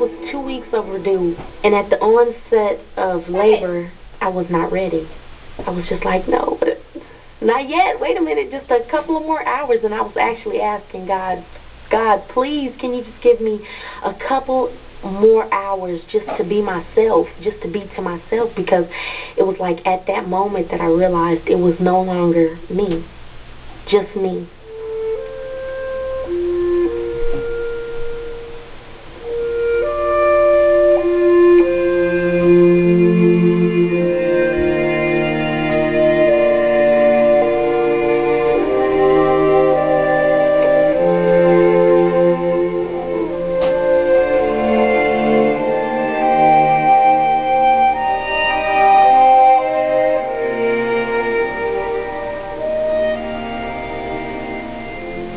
was 2 weeks overdue, and at the onset of labor, I was not ready. I was just like, no, not yet. Wait a minute, just a couple of more hours. And I was actually asking God, please, can you just give me a couple more hours just to be myself, just to be to myself? Because it was like at that moment that I realized it was no longer me, just me.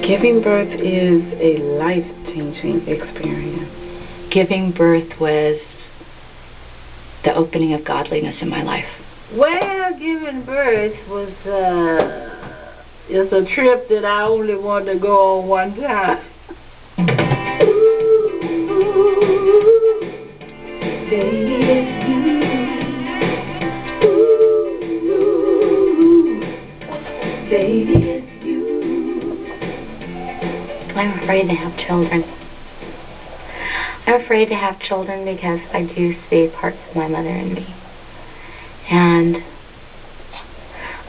Giving birth is a life-changing experience. Giving birth was the opening of godliness in my life. Well, giving birth was it's a trip that I only wanted to go on one time. I'm afraid to have children. I'm afraid to have children because I do see parts of my mother in me. And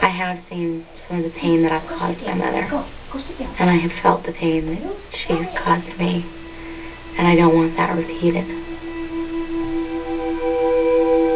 I have seen some of the pain that I've caused my mother. And I have felt the pain that she's caused me. And I don't want that repeated.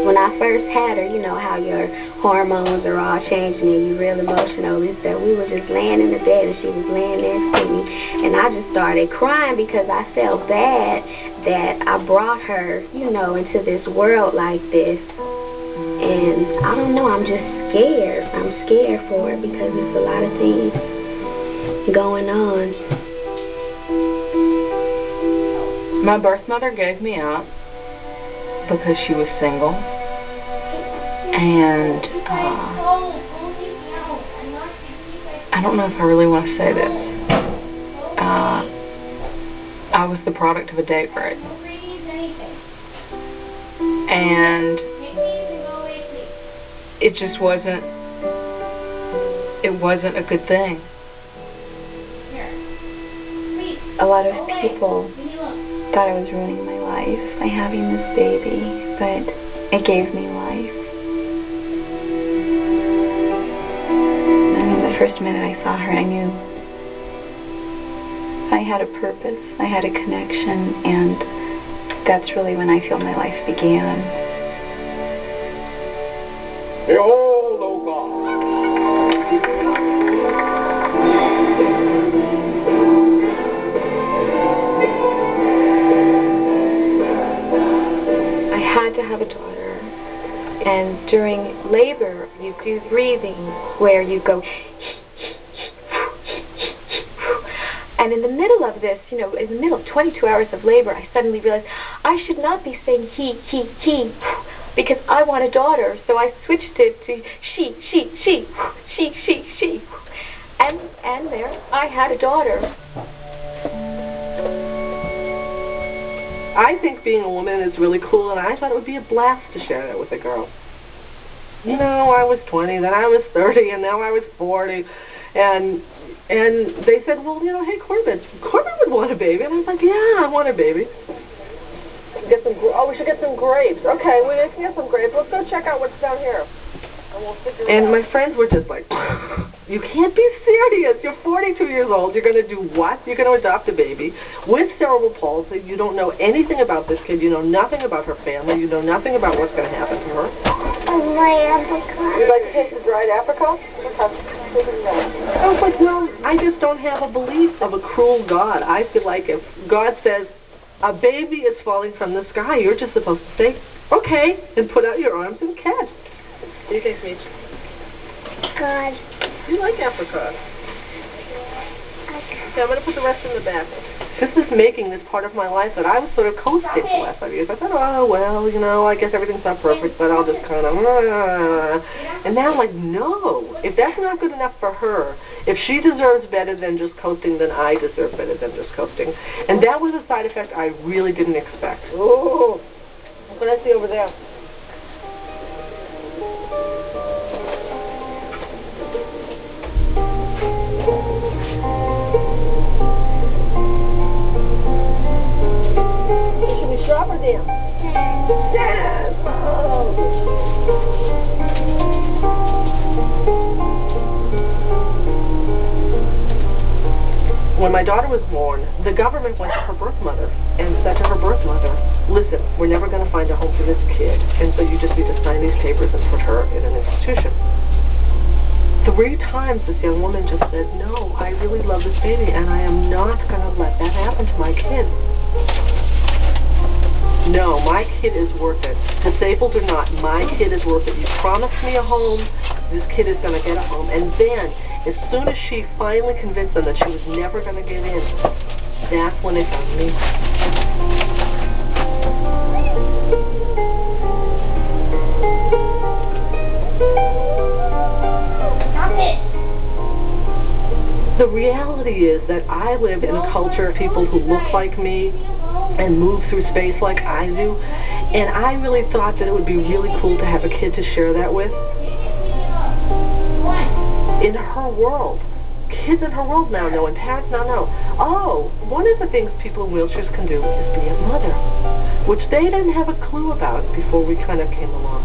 When I first had her, you know how your hormones are all changing and you're real emotional and stuff. We were just laying in the bed and she was laying next to me. And I just started crying because I felt bad that I brought her, you know, into this world like this. And I don't know, I'm just scared. I'm scared for her because there's a lot of things going on. My birth mother gave me up because she was single, and I don't know if I really want to say this. I was the product of a date rape, and it just wasn't a good thing. A lot of people thought I was ruining my life by having this baby, but it gave me life. And the first minute I saw her, I knew I had a purpose, I had a connection, and that's really when I feel my life began. Behold, O God. To have a daughter, and during labor you do breathing where you go and in the middle of this, you know, in the middle of 22 hours of labor, I suddenly realized I should not be saying he because I want a daughter, so I switched it to she, and there I had a daughter. I think being a woman is really cool, and I thought it would be a blast to share that with a girl. You know, I was 20, then I was 30, and now I was 40, and they said, well, you know, hey, Corbin would want a baby, and I was like, yeah, I want a baby. We should get some grapes. Okay, we can get some grapes. Let's go check out what's down here. And my friends were just like, you can't be serious. You're 42 years old. You're going to do what? You're going to adopt a baby with cerebral palsy. You don't know anything about this kid. You know nothing about her family. You know nothing about what's going to happen to her. You'd like to taste the dried apricot? I was like, well, I just don't have a belief of a cruel God. I feel like if God says a baby is falling from the sky, you're just supposed to say, okay, and put out your arms and catch. What do you think, Mitch? God. You like apricot. Okay. Okay, I'm going to put the rest in the basket. this is making this part of my life that I was sort of coasting for the last 5 years. I thought, oh, well, you know, I guess everything's not perfect, but I'll just kind of, and now I'm like, no, if that's not good enough for her, if she deserves better than just coasting, then I deserve better than just coasting. And that was a side effect I really didn't expect. Oh, what I see over there? Should we shop or dance? Dance! When my daughter was born, the government went to her birth mother and said to her birth mother, listen, we're never going to find a home for this kid, and so you just need to sign these papers and put her in an institution. 3 times this young woman just said, no, I really love this baby, and I am not going to let that happen to my kid. No, my kid is worth it. Disabled or not, my kid is worth it. You promised me a home, this kid is going to get a home. And then, as soon as she finally convinced them that she was never going to get in, that's when they found me. The reality is that I live in a culture of people who look like me and move through space like I do, and I really thought that it would be really cool to have a kid to share that with. In her world. Kids in her world now know, and parents now know. Oh, one of the things people in wheelchairs can do is be a mother, which they didn't have a clue about before we kind of came along.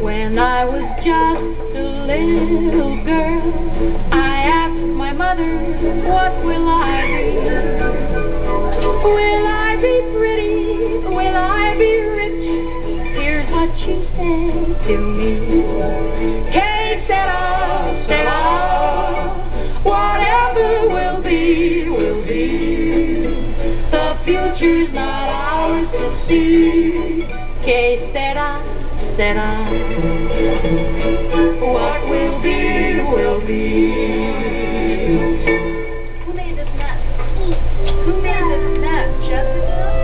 When I was just a little girl, I asked my mother, what will I be? Will I be pretty? Will I be rich? Here's what she said to me. Que sera, whatever will be, will be. The future's not ours to see. Que sera, what will be, will be. Who made this mess? Who made this mess, Jessica?